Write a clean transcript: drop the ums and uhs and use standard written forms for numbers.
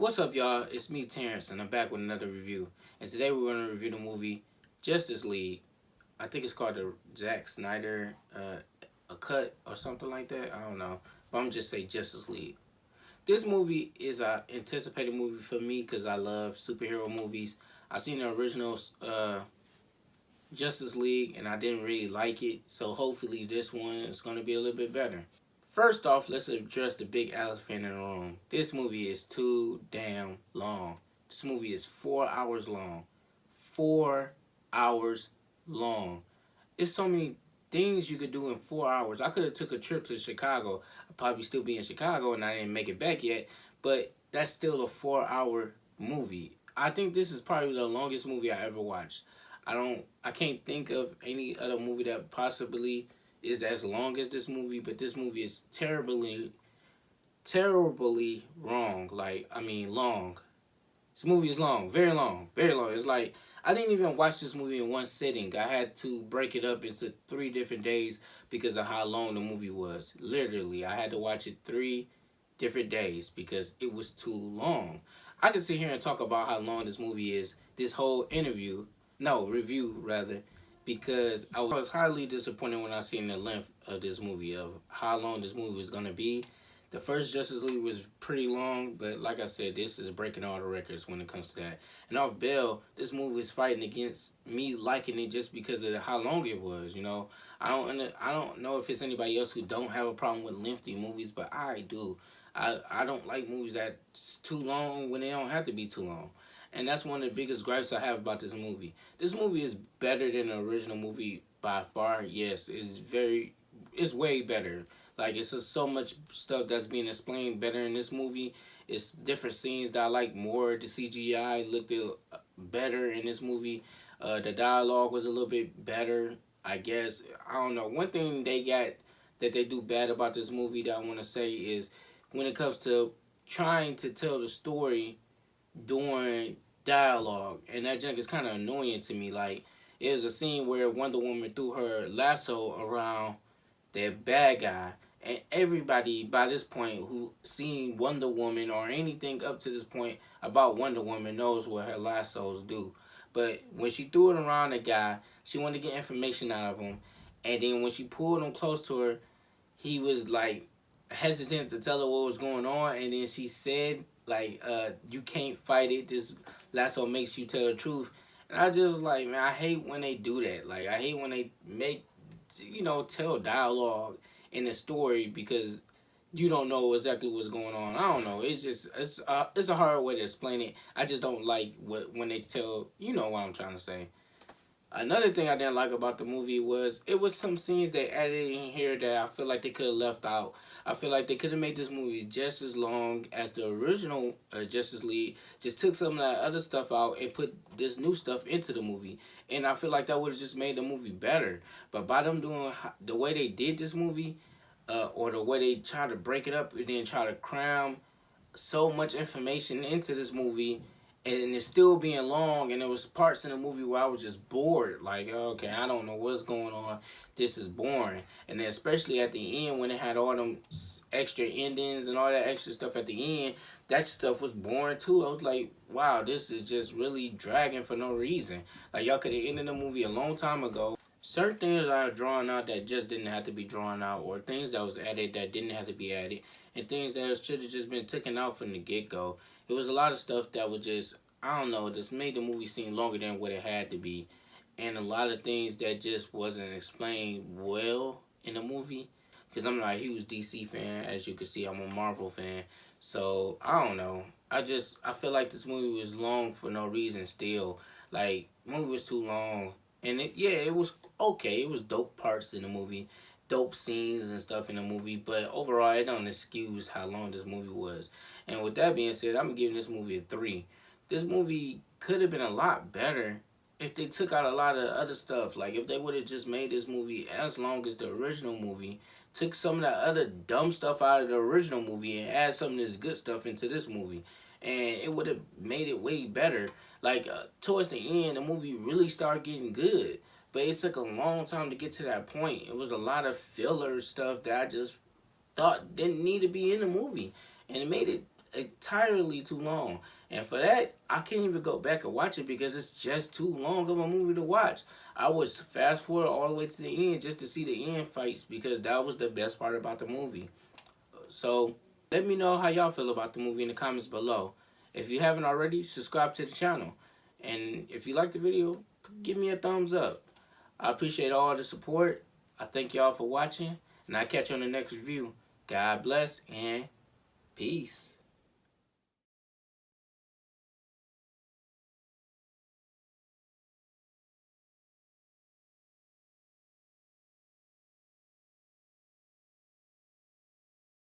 What's up, y'all? It's me, Terrence, and I'm back with another review. And today we're going to review the movie Justice League. I think it's called the Zack Snyder a cut or something like that. I don't know, but I'm just say Justice League. This movie is an anticipated movie for me because I love superhero movies. I seen the original Justice League and I didn't really like it, so hopefully this one is going to be a little bit better. First off, let's address the big elephant in the room. This movie is too damn long. This movie is 4 hours long. 4 hours long. It's so many things you could do in 4 hours. I could have took a trip to Chicago. I'd probably still be in Chicago and I didn't make it back yet. But that's still a 4 hour movie. I think this is probably the longest movie I ever watched. I can't think of any other movie that possibly is as long as this movie, but this movie is terribly wrong. Like, I mean, long. This movie is long, very long, very long. It's like I didn't even watch this movie in one sitting. I had to break it up into 3 different days because of how long the movie was. Literally, I had to watch it 3 different days because it was too long. I could sit here and talk about how long this movie is. This whole review rather, because I was highly disappointed when I seen the length of this movie, of how long this movie was gonna be. The first Justice League was pretty long, but like I said, this is breaking all the records when it comes to that. And off Bell, this movie is fighting against me liking it just because of how long it was. You know, I don't know if it's anybody else who don't have a problem with lengthy movies, but I do. I don't like movies that's too long when they don't have to be too long. And that's one of the biggest gripes I have about this movie. This movie is better than the original movie by far. Yes, it's way better. Like, it's just so much stuff that's being explained better in this movie. It's different scenes that I like more. The CGI looked better in this movie. The dialogue was a little bit better, I guess. I don't know. One thing they got that they do bad about this movie that I want to say is when it comes to trying to tell the story during dialogue, and that junk is kind of annoying to me. Like, it was a scene where Wonder Woman threw her lasso around that bad guy, and everybody by this point who seen Wonder Woman or anything up to this point about Wonder Woman knows what her lassos do. But when she threw it around the guy, she wanted to get information out of him, and then when she pulled him close to her, he was like hesitant to tell her what was going on, and then she said like, you can't fight it, this lasso makes you tell the truth. And I just was like, man, I hate when they do that. Like, I hate when they make, tell dialogue in the story because you don't know exactly what's going on. I don't know. It's a hard way to explain it. I just don't like when they tell, you know what I'm trying to say. Another thing I didn't like about the movie was it was some scenes they added in here that I feel like they could have left out. I feel like they could have made this movie just as long as the original Justice League. Just took some of that other stuff out and put this new stuff into the movie. And I feel like that would have just made the movie better. But by them doing the way they did this movie, or the way they try to break it up and then try to cram so much information into this movie, and it's still being long, and there was parts in the movie where I was just bored. Like, okay, I don't know what's going on. This is boring. And then especially at the end when it had all them extra endings and all that extra stuff at the end, that stuff was boring too. I was like, wow, this is just really dragging for no reason. Like, y'all could have ended the movie a long time ago. Certain things are drawn out that just didn't have to be drawn out, or things that was added that didn't have to be added, and things that should have just been taken out from the get-go. It was a lot of stuff that was just, I don't know, just made the movie seem longer than what it had to be. And a lot of things that just wasn't explained well in the movie. Because I'm not a huge DC fan. As you can see, I'm a Marvel fan. So, I don't know. I feel like this movie was long for no reason still. Like, the movie was too long. And it was okay. It was dope parts in the movie. Dope scenes and stuff in the movie. But overall, it don't excuse how long this movie was. And with that being said, I'm giving this movie a 3. This movie could have been a lot better if they took out a lot of other stuff. Like, if they would have just made this movie as long as the original movie, took some of that other dumb stuff out of the original movie and add some of this good stuff into this movie, and it would have made it way better. Like, towards the end, the movie really started getting good, but it took a long time to get to that point. It was a lot of filler stuff that I just thought didn't need to be in the movie, and it made it entirely too long. And for that, I can't even go back and watch it because it's just too long of a movie to watch. I would fast forward all the way to the end just to see the end fights because that was the best part about the movie. So let me know how y'all feel about the movie in the comments below. If you haven't already, subscribe to the channel. And if you like the video, give me a thumbs up. I appreciate all the support. I thank y'all for watching. And I'll catch you on the next review. God bless and peace.